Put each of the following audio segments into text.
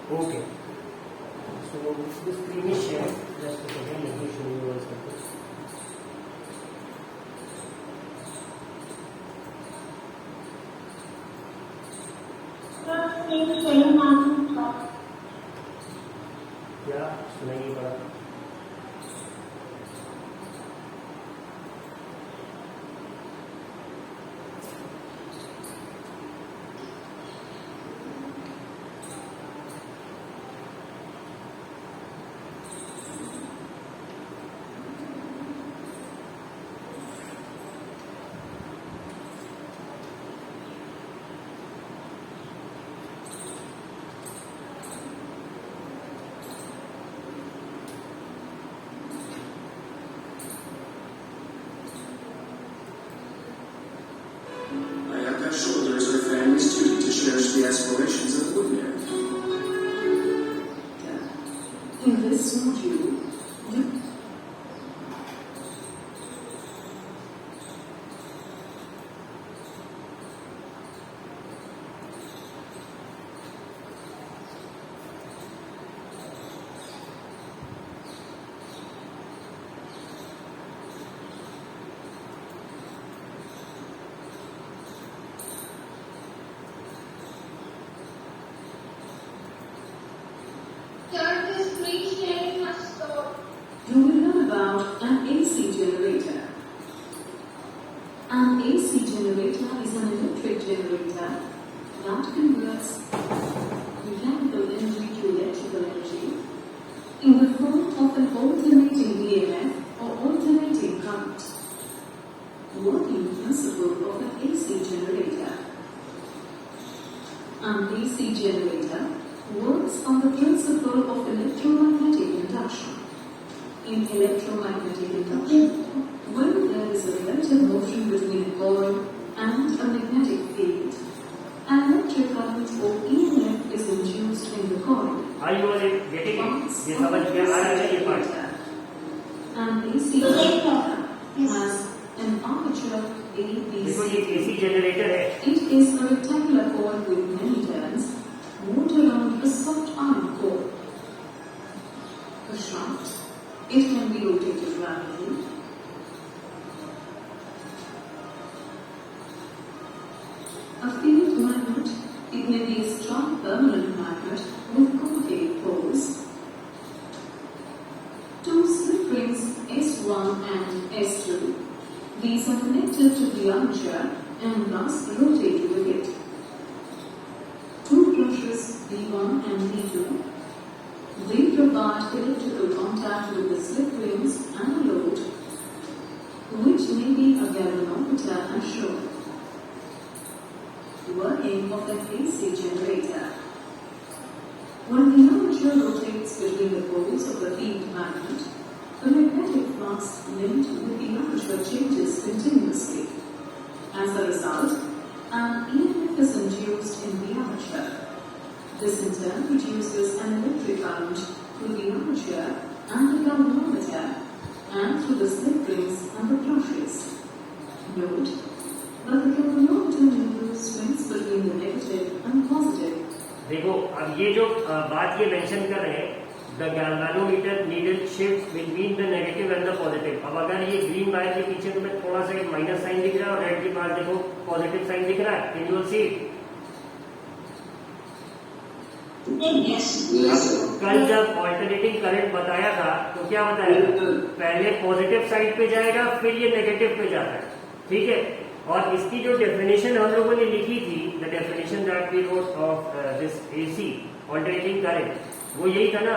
Okay. So the screen is shared. Just a second, let me show you one second. क्या सुनाइए पड़ा? Shoulders our family's duty to cherish the aspirations of the woodman. In this module, you will learn about an AC generator. An AC generator is an electric generator that converts mechanical energy to electrical energy in the form of an alternating EMF or alternating current. Working principle of an AC generator. An AC generator works on the principle of electromagnetic induction. In electromagnetic induction, when there is a relative motion between a coil and a magnetic field, an electric current or EMF is induced in the coil. Are you all getting it? ये समझ में आ रहा है ये part? An AC generator has an armature देखो ABC. ये AC generator है. It is a rectangular coil with many turns, moved around a soft iron core. A shaft. It can be rotated rapidly. A field magnet. It may be a strong permanent magnet with concave poles. Two slip rings S1 and S2. These are connected to the armature and thus rotate with it. Two brushes V1 and V2. They provide electrical contact with the slip rings and a load, which may be a galvanometer as shown. Working of an AC generator. When the armature rotates between the poles of the field magnet, the magnetic flux linked with the armature changes continuously. As a result, an EMF is induced in the armature. This in turn produces an electric current through the armature and the galvanometer and through the slip rings and the brushes. Note that the galvanometer induces swings between the negative and positive. देखो अब ये जो बात ये mention कर रहे हैं, the galvanometer needle shifts between the negative and the positive. अब अगर ये ग्रीन वायर के पीछे तुम्हें थोड़ा सा एक माइनस साइन दिख रहा है और रेड के पास देखो पॉजिटिव साइन दिख रहा है, कैन यू सी? कल जब ऑल्टरनेटिंग करंट बताया था तो क्या बताया था? पहले पॉजिटिव साइड पे जाएगा फिर ये नेगेटिव पे जाता है, ठीक है? और इसकी जो डेफिनेशन हम लोगों ने लिखी थी, the definition that we wrote of this AC alternating current, वो यही था ना?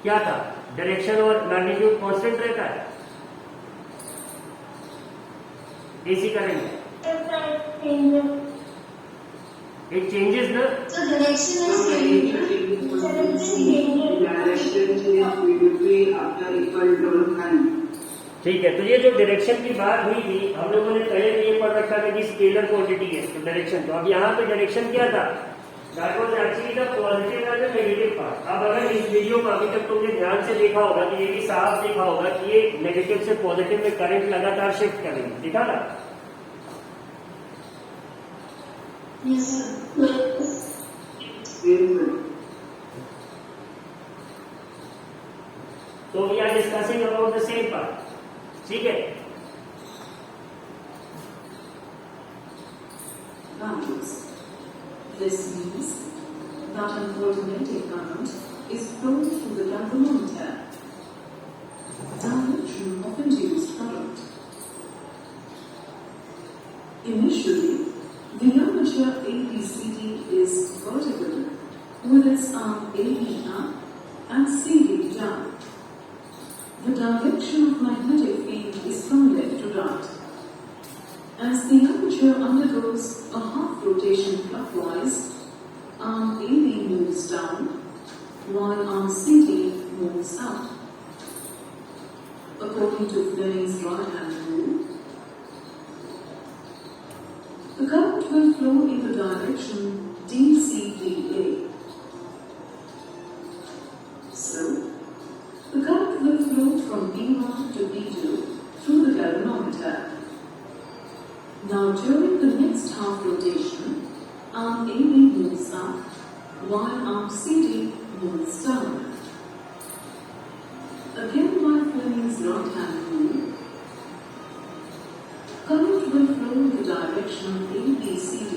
क्या था? डायरेक्शन और मैग्नीट्यूड कांस्टेंट रहता है एसी करंट, इट चेंजेस ना? ठीक है, तो ये जो डायरेक्शन की बात हुई थी हम लोगों ने पहले भी ये पढ़ रखा था कि स्केलर क्वांटिटी है तो डायरेक्शन, तो अब यहाँ पे डायरेक्शन क्या था? That was actually the positive and the negative part. अब अगर इस वीडियो को अभी तक तुमने ध्यान से देखा होगा कि ये भी साफ देखा होगा कि ये नेगेटिव से पॉजिटिव में करंट लगातार शिफ्ट करेंगे, दिखा ना? ठीक है। values. This means that an alternating current is flowing through the galvanometer. Direction of induced current. Initially, the armature ABCD is vertical with its arm AB up and CD down. The direction of magnetic field is from left to right. As the armature undergoes a half rotation clockwise, arm AB moves down, while arm CD moves up. According to Fleming's right-hand rule, the current will flow in the direction DCDA. So, the current will flow from B1 to B2 through the galvanometer. Now during the next half rotation, arm AB moves up, while arm CD moves down. Again by Fleming's right-hand rule, current will flow in the direction ABCD,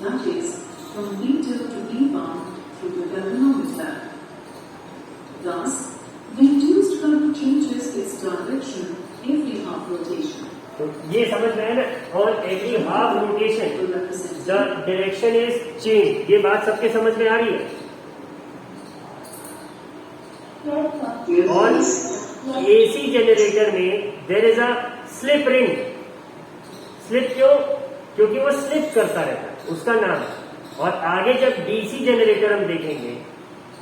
that is, from B2 to B1 through the galvanometer. Thus, the induced current changes its direction every half rotation. तो ये समझ में है ना, और every half rotation To represent the direction is change. ये बात सबके समझ में आ रही है। और एसी जनरेटर में there is a slip ring. Slip क्यों? क्योंकि वो स्लिप करता रहता है, उसका नाम है। और आगे जब डीसी जनरेटर हम देखेंगे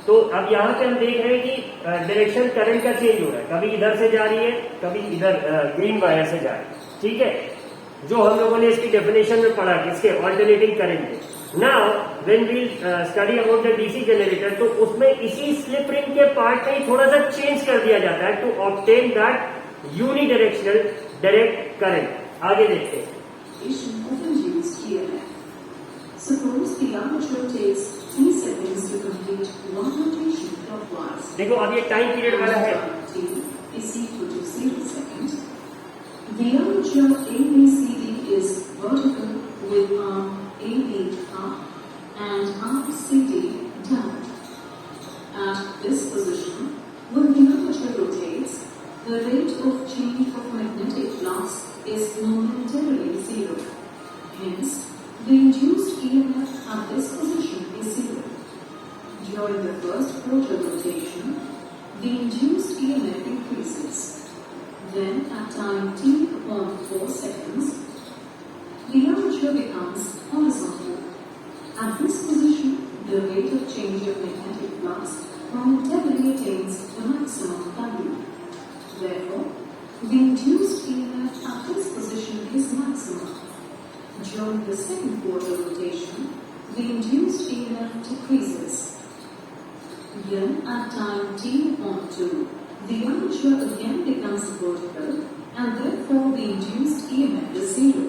तो अब यहाँ पे हम देख रहे हैं कि डायरेक्शन करंट का चेंज हो रहा है, कभी इधर से जा रही है, कभी इधर ग्रीन वायर से जा रही है, ठीक है, जो हम लोगों ने इसकी डेफिनेशन में पढ़ा किसके, ऑल्टरनेटिंग करंट के। Now when we study about the DC generator, तो उसमें इसी स्लिप रिंग के पार्ट में ही थोड़ा सा चेंज कर दिया जाता है to obtain that unidirectional direct current. आगे देखते हैं। of induced EMF. Suppose the armature takes 3 seconds to complete one rotation clockwise. देखो अब ये टाइम पीरियड वाला है। T is equal to 0 seconds. The armature ABCD is vertical with arm AB up and arm CD down. At this position, when the armature rotates, the rate of change of magnetic flux is momentarily zero. Hence, the induced EMF at this position is zero. During the first quarter rotation, the induced EMF increases. Then, at time t upon 4 seconds, the armature becomes horizontal. At this position, the rate of change of magnetic flux momentarily attains the maximum value. Therefore, the induced EMF at this position is maximum. During the second quarter rotation, the induced EMF decreases. Then, at time t upon 2, the armature again becomes vertical, and therefore the induced EMF is zero.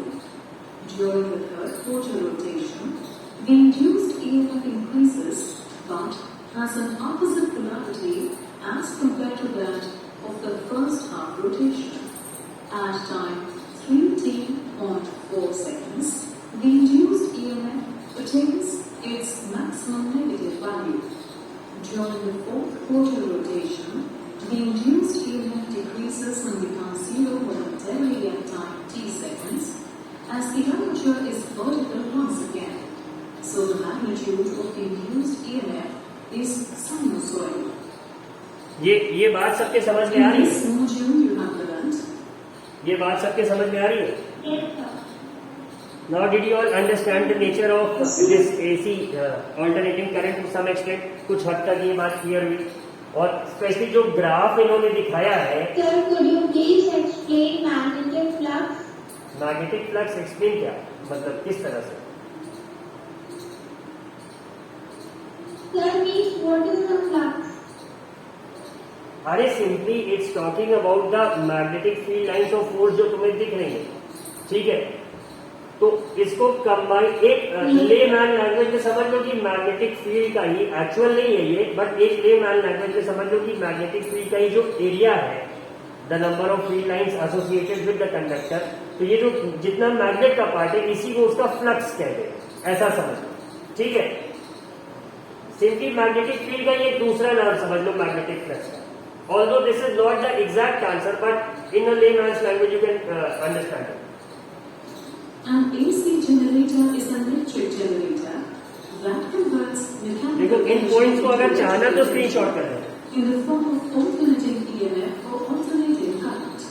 During the third quarter rotation, the induced EMF increases, but has an opposite polarity as compared to that of the first half rotation. At time 3t.4 seconds, the induced EMF attains its maximum negative value. During the fourth quarter rotation, the induced EMF decreases and becomes zero momentarily at time t seconds, as the armature is vertical once again. So the magnitude of the induced EMF is sinusoidal. ये बात सबके समझ में आ In रही this है? module you have learnt ये बात सबके समझ में आ रही है? Now did you all understand the nature of this AC alternating current to some extent? कुछ हद तक ये बात क्लियर हुई। और स्पेशली जो ग्राफ इन्होंने दिखाया है, Sir, could you please explain magnetic flux? Magnetic flux explain क्या मतलब किस तरह से? Sir, means what is the flux? अरे simply it's talking about the magnetic field lines of force जो तुम्हें दिख रही है, ठीक है। तो इसको कंबाइन एक लेमैन लैंग्वेज में समझ लो कि मैग्नेटिक फील्ड का ही, एक्चुअल नहीं है ये, बट एक लेमैन लैंग्वेज में समझ लो कि मैग्नेटिक फील्ड का ही जो एरिया है, the number of field lines associated with the conductor, तो ये जो जितना मैग्नेट का पार्ट है इसी को उसका फ्लक्स कहते हैं, ऐसा समझ लो, ठीक है। सिंपली मैग्नेटिक फील्ड का ये दूसरा नाम समझ लो मैग्नेटिक फ्लक्स का। Although this is not the exact answer, but in a layman's language you can understand it. An AC generator is an electric generator that converts mechanical देखो इन points को अगर चाहना तो स्क्रीनशॉट कर लें। in the form of alternating EMF or alternating current.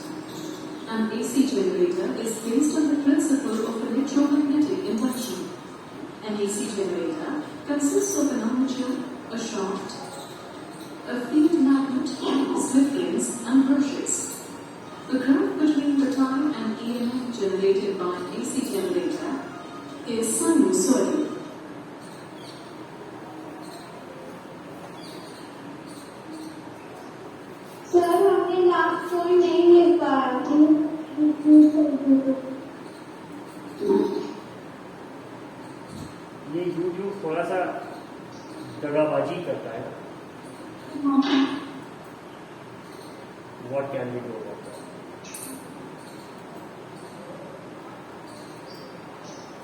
An AC generator is based on the principle of electromagnetic induction. An AC generator consists of an armature, a shaft, a field magnet, slip rings and brushes. The graph between the time and EMF generated by an AC generator is sinusoidal. Sir हमने last point नहीं ले पाया। ये YouTube थोड़ा सा दगाबाजी करता है। What can we do about that?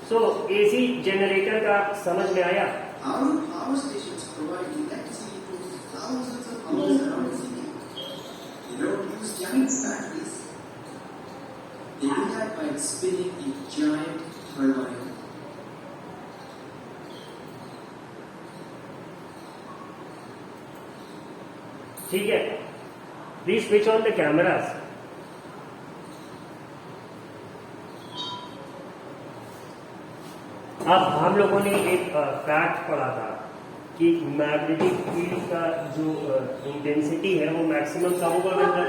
So AC generator का समझ में आया? Our power stations provide electricity to thousands of houses around the city. They don't use giant batteries. They do that by spinning a giant turbine. ठीक है, please switch on the cameras. अब हम लोगों ने एक फैक्ट पढ़ा था कि मैग्नेटिक फील्ड का जो इंटेंसिटी है वो मैक्सिमम कहाँ होगा अगर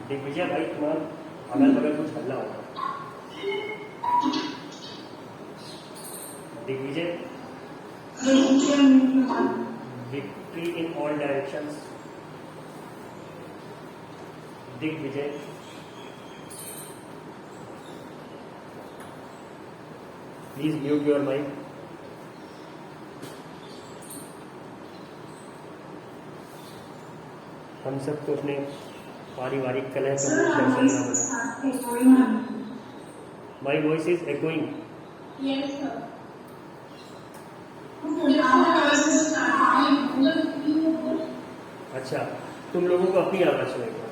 दिग्विजय भाई तुम्हारा अगल बगल कुछ हल्ला होगा। Digvijay, victory in all directions. Digvijay. Please mute your mic. हम सबको अपने पारिवारिक कलह का My voice is echoing. Yes, sir. अच्छा, तुम लोगों को अपनी आवाज सुनेगा।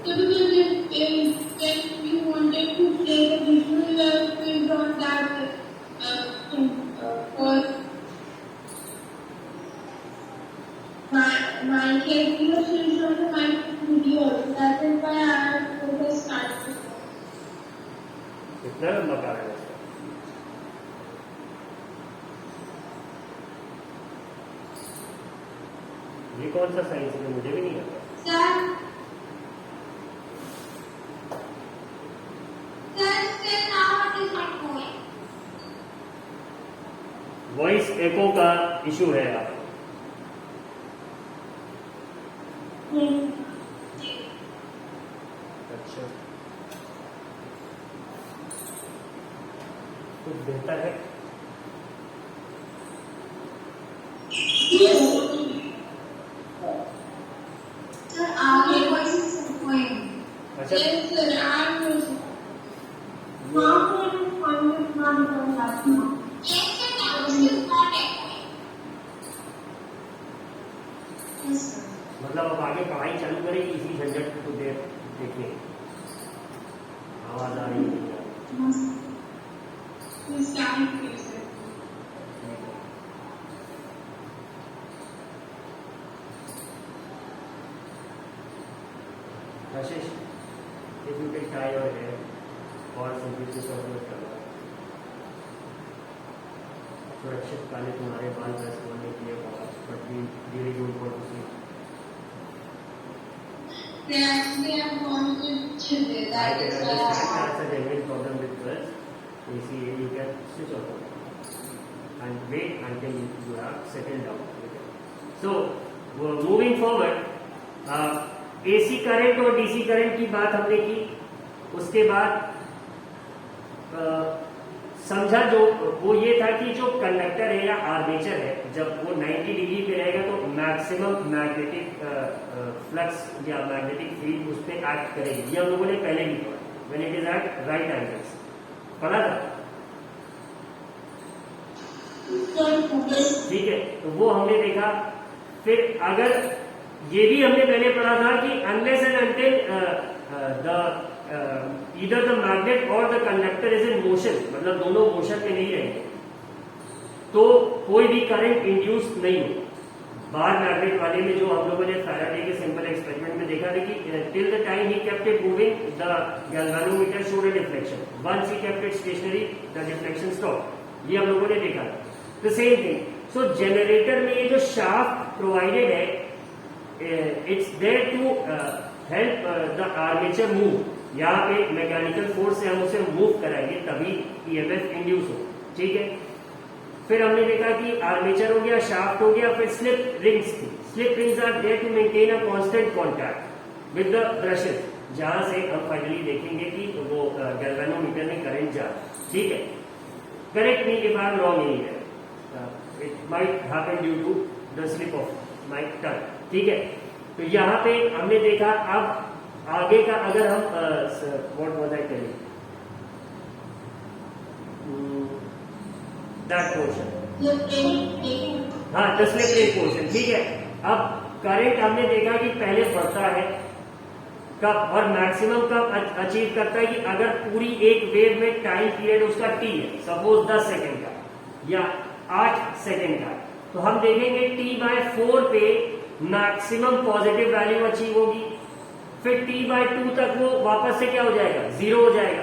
इतना लंबा कारण है इसका। ये कौन सा साइंस है मुझे भी नहीं आता। वॉइस एको का इशू है आप। अच्छा, कुछ बेहतर है। अच्छा, मतलब अब आगे पढ़ाई चालू करेगी इसी झंझट को देखिए आवाज आ रही है। Rashish, if you can tie your hair or simply switch off your camera. सुरक्षित काले तुम्हारे बाल ब्रश होने के लिए बहुत, but we really don't want to see. I can understand that's a genuine problem with girls. You see, you can switch off and wait until you have settled down. So, moving forward, AC current और DC current की बात हमने की। उसके बाद समझा जो वो ये था कि जो कंडक्टर है या आर्मेचर है जब वो 90 डिग्री पे रहेगा तो मैक्सिमम मैग्नेटिक फ्लक्स या मैग्नेटिक फील्ड उस पर एक्ट करेगी। ये हम लोगों ने पहले भी पढ़ा when it is at right angles, पढ़ा था, ठीक है। तो वो हमने देखा। फिर अगर ये भी हमने पहले पढ़ा था कि unless and until the either the magnet or the conductor is in motion, मतलब दोनों मोशन में नहीं रहेंगे तो कोई भी करंट इंड्यूस नहीं हो। बार मैग्नेट वाले में जो हम लोगों ने फैराडे के सिंपल एक्सपेरिमेंट में देखा था कि till the time he kept it moving the galvanometer showed a deflection, once he kept it stationary the deflection stop. ये हम लोगों ने देखा था। The same thing, so generator में ये जो शाफ्ट प्रोवाइडेड है it's there to help the armature move. यहाँ पे मैकेनिकल फोर्स से हम उसे मूव कराएंगे तभी ईएमएफ इंड्यूस हो, ठीक है। फिर हमने देखा कि आर्मेचर हो गया, शाफ्ट हो गया, फिर स्लिप रिंग्स थी। Slip rings are there to maintain a constant contact with the brushes, जहां से हम फाइनली देखेंगे कि वो गैल्वेनोमीटर में करंट जा, ठीक है। Correct me if I am wrong in here, it might happen due to the slip of my tongue, ठीक है। तो यहाँ पे हमने देखा। अब आगे का अगर हम what was I telling that portion, हाँ द स्लिप रिंग पोर्शन, ठीक है। अब करंट हमने देखा कि पहले बढ़ता है कब और मैक्सिमम कब अचीव करता है कि अगर पूरी एक वेव में टाइम पीरियड उसका टी है, सपोज 10 सेकेंड का या 8 सेकेंड का, तो हम देखेंगे T/4 पे मैक्सिमम पॉजिटिव वैल्यू अचीव होगी। फिर T/2 तक वो वापस से क्या हो जाएगा, 0 हो जाएगा।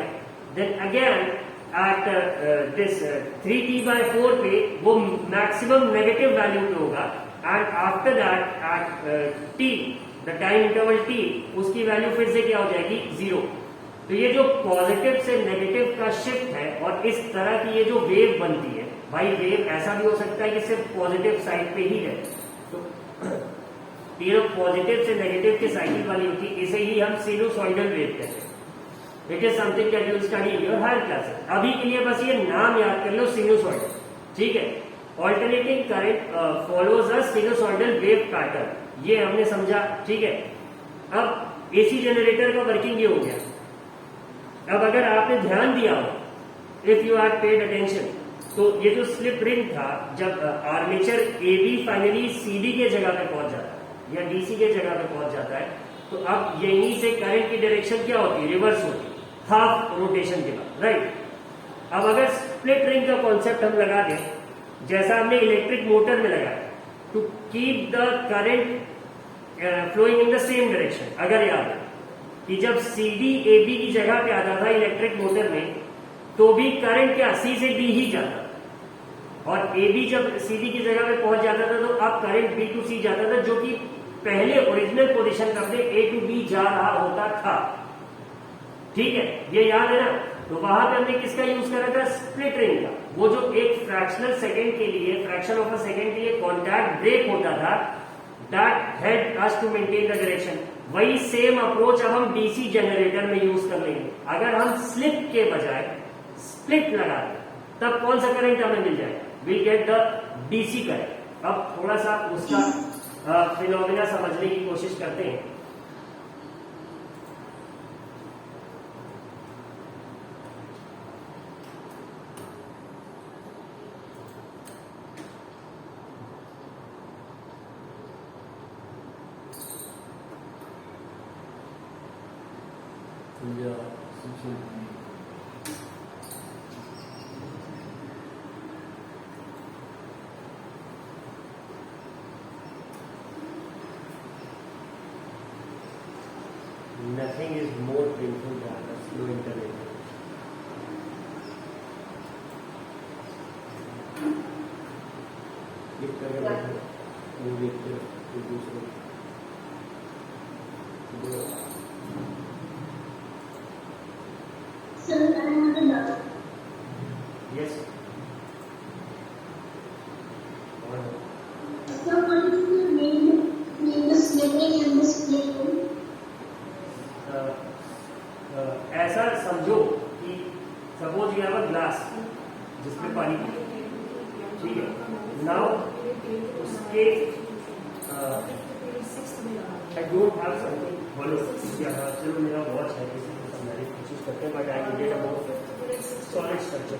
Then again at this 3T/4 पे वो मैक्सिमम नेगेटिव वैल्यू पे होगा and after that at T the time interval T उसकी वैल्यू फिर से क्या हो जाएगी, 0। तो ये जो पॉजिटिव से नेगेटिव का शिफ्ट है और इस तरह की ये जो वेव बनती है, भाई वेव ऐसा भी हो सकता है कि सिर्फ पॉजिटिव साइड पे ही है, तो ये पॉजिटिव से नेगेटिव के साइकिल वाली होती है, इसे ही हम सिनुसॉइडल वेव कहते हैं। It is something that you study in your higher classes. अभी के लिए बस ये नाम याद कर लो, सिनुसॉइडल, ठीक है। Alternating current follows a sinusoidal wave pattern, ये हमने समझा, ठीक है। अब एसी जनरेटर का वर्किंग ये हो गया। अब अगर आपने ध्यान दिया हो, if you have paid attention, तो ये जो स्लिप रिंग था, जब आर्मेचर AB फाइनली CD के जगह पे पहुंच जाता है या DC के जगह पे पहुंच जाता है, तो अब यहीं से करंट की डायरेक्शन क्या होती है, रिवर्स होती है, हाफ रोटेशन के बाद, राइट। अब अगर स्प्लिट रिंग का कॉन्सेप्ट हम लगा दें, जैसा हमने इलेक्ट्रिक मोटर में लगाया, to keep the current flowing in the same direction. अगर याद है कि जब CD AB की जगह पे आता था इलेक्ट्रिक मोटर में, तो भी करंट क्या C से D ही जाता, और AB जब CD की जगह पे पहुंच जाता था तो अब करंट B to C जाता था, जो कि पहले ओरिजिनल पोजीशन पे अपने A to B जा रहा होता था, ठीक है, ये याद है ना। तो वहां पे हमने किसका यूज करा था, स्प्लिट रिंग का। वो जो एक फ्रैक्शनल सेकेंड के लिए, फ्रैक्शन ऑफ अ सेकेंड के लिए कॉन्टैक्ट ब्रेक होता था, that help us to maintain the direction. वही सेम अप्रोच अब हम DC जनरेटर में यूज कर लेंगे। अगर हम स्लिप के बजाय स्प्लिट लगा दें, तब कौन सा करंट हमें मिल जाएगा, we get the DC current. अब थोड़ा सा उसका फिनोमिना समझने की कोशिश करते हैं। Nothing is more painful than a slow internet. Click करके बैठो, वो देखते हो दूसरे। Sir, I have a doubt. Yes. So, what is the name the splitting and the splitting? ऐसा समझो कि सपोज यू हैव पानी पी, ठीक है। नाउ उसके आई डोंट हैव समथिंग, बोलो क्या, चलो मेरा वॉच है, किसी को समझाने की कोशिश करते हैं, but I needed a more solid structure.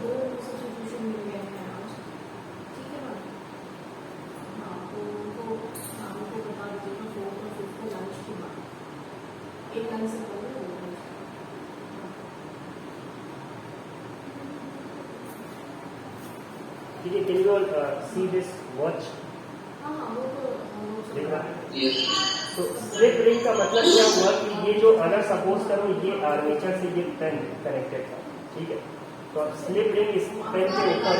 ठीक है, can you all see this watch? देखा? तो स्लिप रिंग का मतलब क्या हुआ कि ये जो, अगर सपोज करो ये आर्मेचर से ये पेन कनेक्टेड था, ठीक है, तो अब स्लिप रिंग इस पेन के ऊपर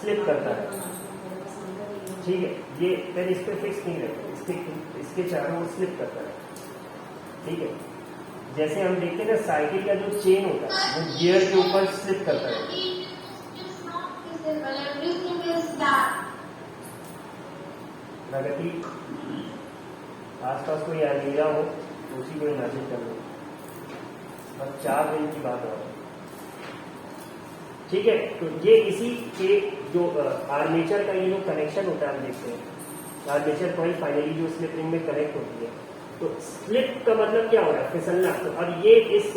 स्लिप करता है, ठीक है, ये पेन इस पे फिक्स नहीं रहता, इसके चारों ओर स्लिप करता है, ठीक है। जैसे हम देखते हैं ना साइकिल का जो चेन होता है वो गियर के ऊपर स्लिप करता है। प्रगति आसपास कोई अलमीरा हो तो उसी को इमेजिन कर लो, अब 4 दिन की बात हो, ठीक है। तो ये इसी के जो आर्मेचर का ये जो कनेक्शन होता है, हम देखते हैं आर्मेचर कॉइल फाइनली जो स्लिप रिंग में कनेक्ट होती है, तो स्लिप का मतलब क्या हो रहा है? फिसलना। तो अब ये इस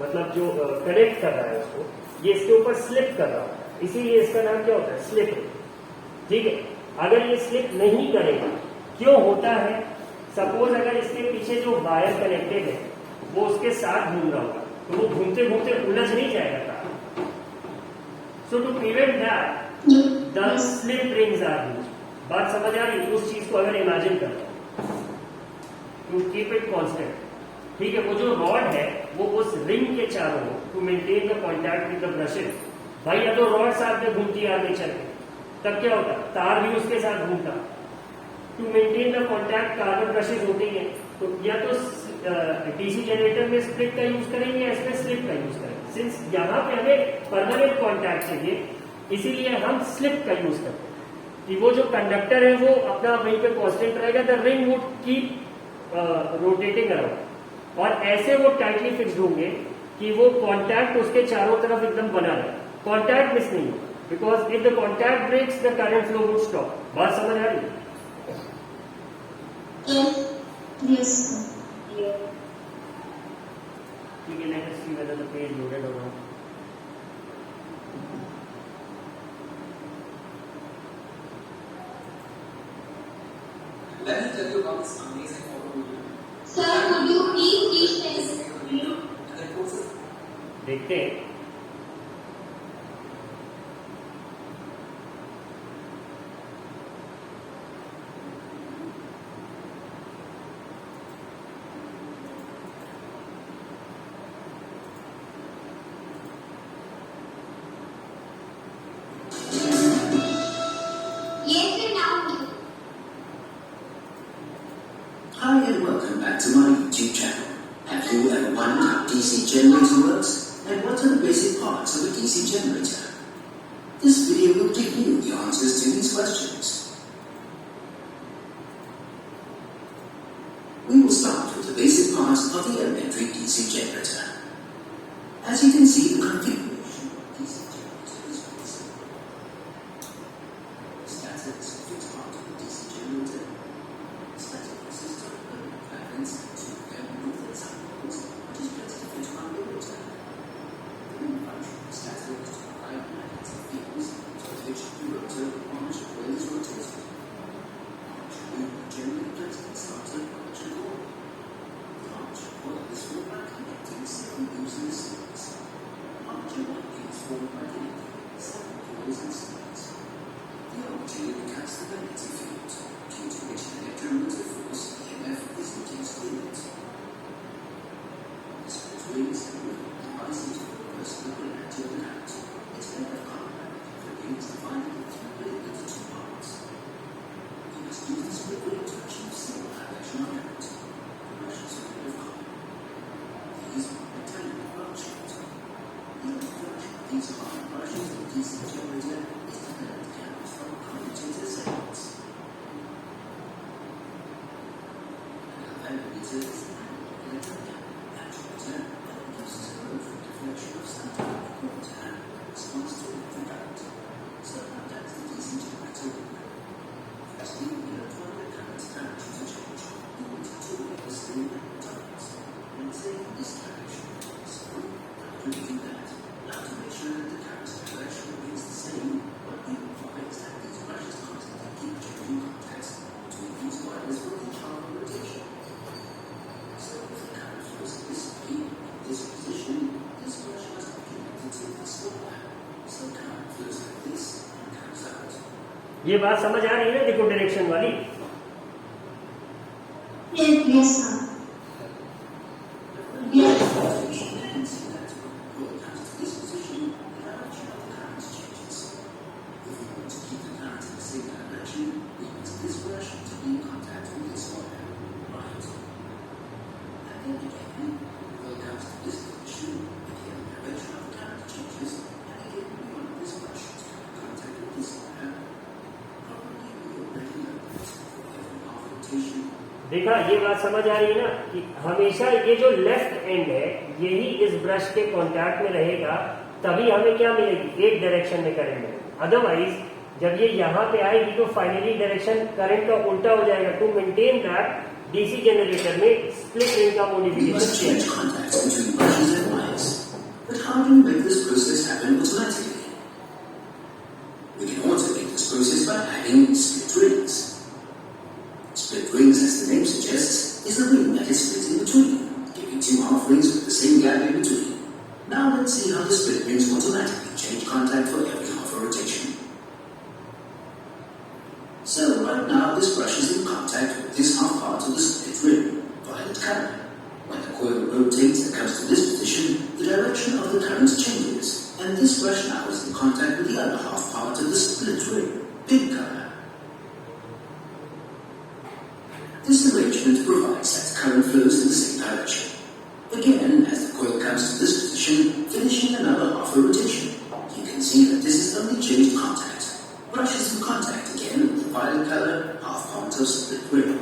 मतलब जो कनेक्ट कर रहा है उसको, ये इसके ऊपर स्लिप कर रहा है, इसीलिए इसका नाम क्या होता है? स्लिप रिंग, ठीक है। अगर ये स्लिप नहीं करेगा, क्यों होता है? सपोज अगर इसके पीछे जो वायर कनेक्टेड है वो उसके साथ घूम रहा होगा, तो वो घूमते घूमते उलझ नहीं जाएगा तार। So to prevent that the slip rings are used. बात समझ आ रही? उस चीज को अगर इमेजिन करते हैं टू कीप इट कांस्टेंट, ठीक है। वो जो रॉड है वो उस रिंग के चारों to maintain the contact with the brushes. भाई या तो रॉड साथ में घूमती है आर्मेचर के, तब क्या होता? तार भी उसके साथ घूमता। To maintain the contact carbon brushes होते हैं, तो या तो डीसी जनरेटर में स्प्लिट का यूज करेंगे या इसमें स्लिप का यूज करेंगे। सिंस यहाँ पे हमें परमानेंट कॉन्टैक्ट चाहिए, इसीलिए हम स्लिप का यूज करते हैं कि वो जो कंडक्टर है वो अपना वहीं पे कांस्टेंट रहेगा, the ring would keep rotating around, और ऐसे वो टाइटली फिक्स्ड होंगे कि वो कॉन्टैक्ट उसके चारों तरफ एकदम बना रहे, कॉन्टैक्ट मिस नहीं हो, because if the contact breaks the current flow would stop. बात समझ आ रही है? Yes. ठीक है, let us see whether the page loaded और not. Let me tell you about this amazing photo video. Sir, could you please teach this? And then post it. देखते हैं। Yes, sir, now. Hi and welcome back to my YouTube channel. Have you ever wondered how DC generator works and what are the basic parts of a DC generator? This video will give you the answers to these questions. We will start with the basic parts of the elementary DC generator. As you can see, the configuration of DC generator is very simple. Static is a fixed part of the DC generator. Static consists of components to with its outputs, which is placed to fit around the rotor. The main function of static is to provide magnetic fields with which the rotor armature coil is rotated. Armature loop generally placed in the start of the armature coil. The armature coil is formed by connecting 7 loops in a series. Armature winding is formed by connecting 7 coils in series. The armature loop cuts the magnetic field, due to which the electromotive force EMF is reduced in it. The split rings and moving devices for reverse the polarity of the current. Its EMF current for rings divided into 2 parts. You must use the split ring to achieve single direction of current. The brushes are made of copper. These are rectangular brushes. The only function of these copper brushes in the DC generator is to connect cables from commutator segments. An allometer is an electric actuator that gives zero for deflection of standard quarter and responds to electric current. ये बात समझ आ रही है ना, देखो direction वाली। Yes, sir. Yes. देखा, ये बात समझ आ रही है ना कि हमेशा ये जो लेफ्ट एंड है यही इस ब्रश के कांटेक्ट में रहेगा, तभी हमें क्या मिलेगी, एक डायरेक्शन में करंट मिलेगा। अदरवाइज जब ये यहाँ पे आएगी तो फाइनली डायरेक्शन करंट का उल्टा हो जाएगा। To maintain that DC generator में स्प्लिट रिंग का modification But how do we make this process happen automatically? We can automate this process by adding split rings. Split rings, as the name suggests, is a ring that is split in between, giving two half rings with the same gap in between. Now let's see how the split rings automatically change contact for every half a rotation. So right now this brush is in contact with this half part of the split ring, violet color. When the coil rotates and comes to this position, the direction of the current changes, and this brush now is in contact with the other half part of the split ring, pink color. This arrangement provides that the current flows in the same direction. Again, as the coil comes to this position, finishing another half a rotation, you can see that this is only changed contact. Brush is in contact again with the violet color half part of split ring.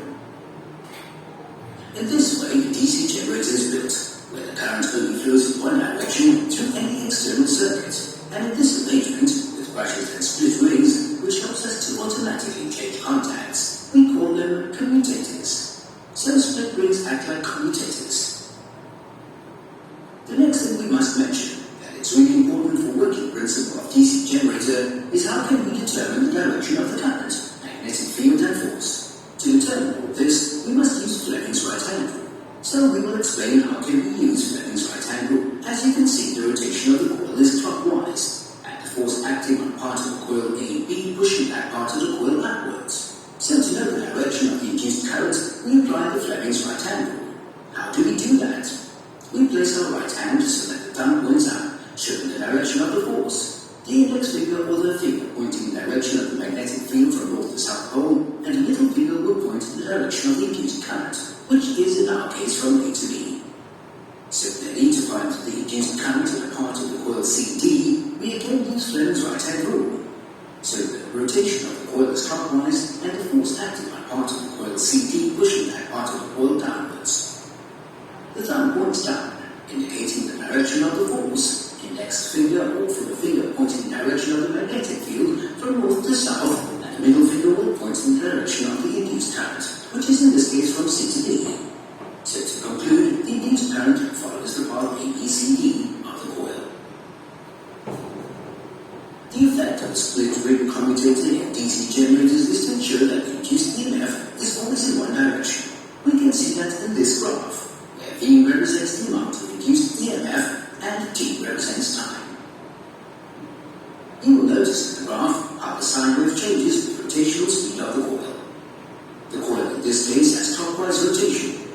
In this way, the DC generator is built, where the current only flows in one direction through any external circuit. And in this arrangement, with brushes and split rings, which helps us to automatically change contacts, we call them commutators. So split rings act like commutators. The next thing we must mention, that it's really important for working principle of DC generator, is how can we determine the direction of the current, magnetic field and force. To determine all this, we must use Fleming's right angle. So we will explain how can we use Fleming's right angle. As you can see, the rotation of the coil is clockwise, and the force acting on part of the coil AB pushing that part of the coil upwards. So to know the direction of the induced current, we apply the Fleming's right angle. How do we do that? We place our right hand so that the thumb points up, showing the direction of the force. The index finger or the finger pointing in the direction of the magnetic field from north to south pole, and the little finger will point in the direction of the induced current, which is in our case from A to B. Similarly, to find the induced current in a part of the coil CD, we again use Fleming's right hand rule. So the rotation of the coil is clockwise, and the force acting on part of the coil CD pushing that part of the coil downwards. The thumb points down, indicating the direction of the force. Index finger or the finger pointing in the direction of the magnetic field from north to south, and the middle finger will point in the direction of the induced current, which is in this case from C to D. So to conclude, the induced current follows the path ABCD of the coil. The effect of the split ring commutator in DC generators is to ensure that the induced EMF is always in one direction. We can see that in this graph, where V represents the amount of induced EMF and T represents time. You will notice in the graph how the sine wave changes with the rotational speed of the coil. The coil in this case has clockwise rotation.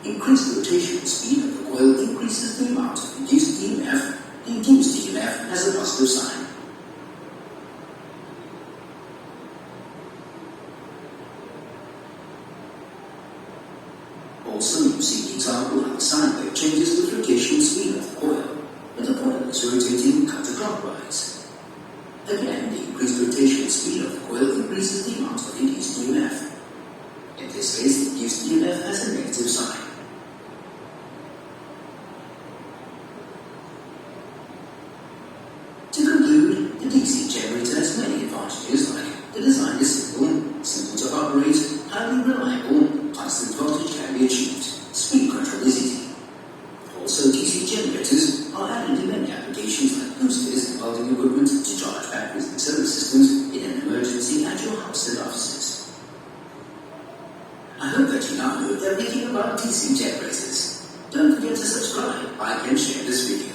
Increased rotational speed of the coil increases the amount of induced EMF. The induced EMF has a positive sign. Also, you see the example how the sine wave changes with rotational speed of the coil, when the coil is rotating counterclockwise. Again, the increased rotational speed of the coil increases the amount of induced EMF. In this case, the induced EMF has a negative sign. To conclude, the DC generator has many advantages like the design is simple to operate, highly reliable, constant voltage can be achieved, speed control is easy. Also, DC generators are added in many applications like boosters and welding equipment to charge batteries and solar systems in an emergency at your house and offices. I hope that you now know everything about DC generators. Don't forget to subscribe, like and share this video.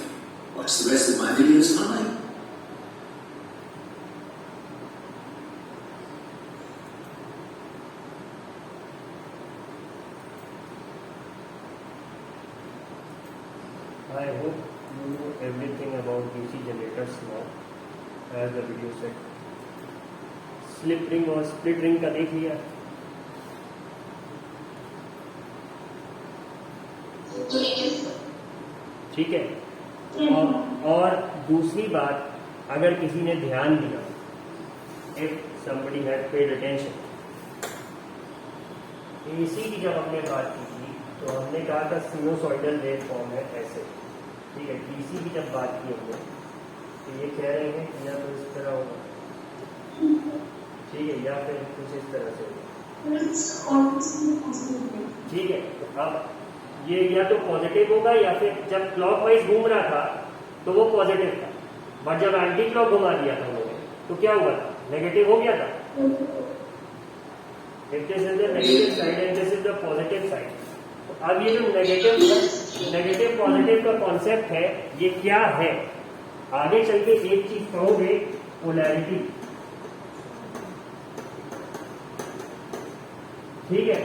Watch the rest of my videos online. I hope you know everything about DC generators now, as the video said. Slip ring और split ring का देख लिया. ठीक है. और दूसरी बात, अगर किसी ने ध्यान दिया, if somebody had paid attention, AC की जब हमने बात की थी तो हमने कहा था सिनुसॉइडल वेव फॉर्म है ऐसे. ठीक है. DC की जब बात की हमने तो ये कह रहे हैं कि या तो इस तरह होगा, ठीक है, या फिर कुछ इस तरह से होगा. ठीक है. तो अब ये या तो पॉजिटिव होगा या फिर जब क्लॉकवाइज घूम रहा था तो वो पॉजिटिव था, बट जब एंटी क्लॉक घुमा दिया था उन्होंने तो क्या हुआ था, नेगेटिव हो गया था. If this is the negative side and this is the positive side. तो अब ये जो नेगेटिव पॉजिटिव का कॉन्सेप्ट है ये क्या है, आगे चल के एक चीज कहोगे, पोलैरिटी. ठीक है.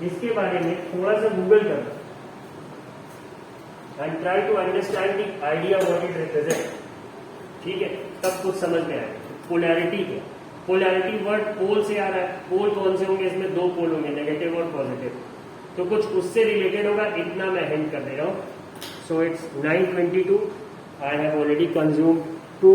इसके बारे में थोड़ा सा गूगल करना and try to understand the idea what it represent. ठीक है. तब कुछ समझ में आएगा. पोलैरिटी है. पोलैरिटी वर्ड पोल से आ रहा है. पोल कौन से होंगे, इसमें दो पोल होंगे, नेगेटिव और पॉजिटिव. तो कुछ उससे रिलेटेड होगा, इतना मैं हिंट कर दे रहा हूं. So it's 9:22. I have already consumed 2